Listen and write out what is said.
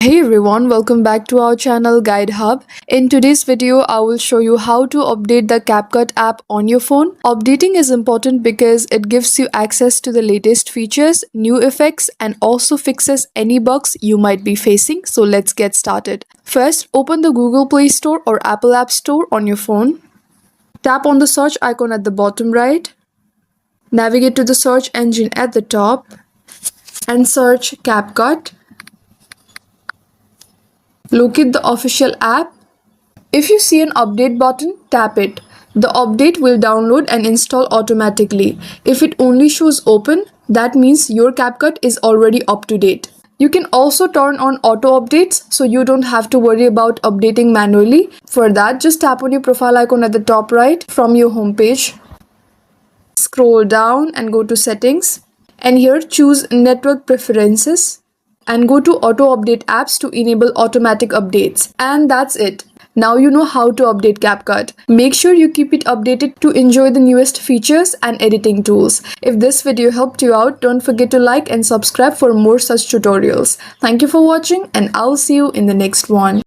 Hey everyone, welcome back to our channel Guide Hub. In today's video, I will show you how to update the CapCut app on your phone. Updating is important because it gives you access to the latest features, new effects, and also fixes any bugs you might be facing. So let's get started. First, open the Google Play Store or Apple App Store on your phone. Tap on the search icon at the bottom right. Navigate to the search engine at the top and search CapCut. Locate the official app. If you see an update button, tap it. The update will download and install automatically. If it only shows open, that means your CapCut is already up to date. You can also turn on auto updates so you don't have to worry about updating manually. For that, just tap on your profile icon at the top right from your home page. Scroll down and go to settings. And here choose network preferences. And go to auto update apps to enable automatic updates. And that's it. Now you know how to update CapCut. Make sure you keep it updated to enjoy the newest features and editing tools. If this video helped you out, don't forget to like and subscribe for more such tutorials. Thank you for watching and I'll see you in the next one.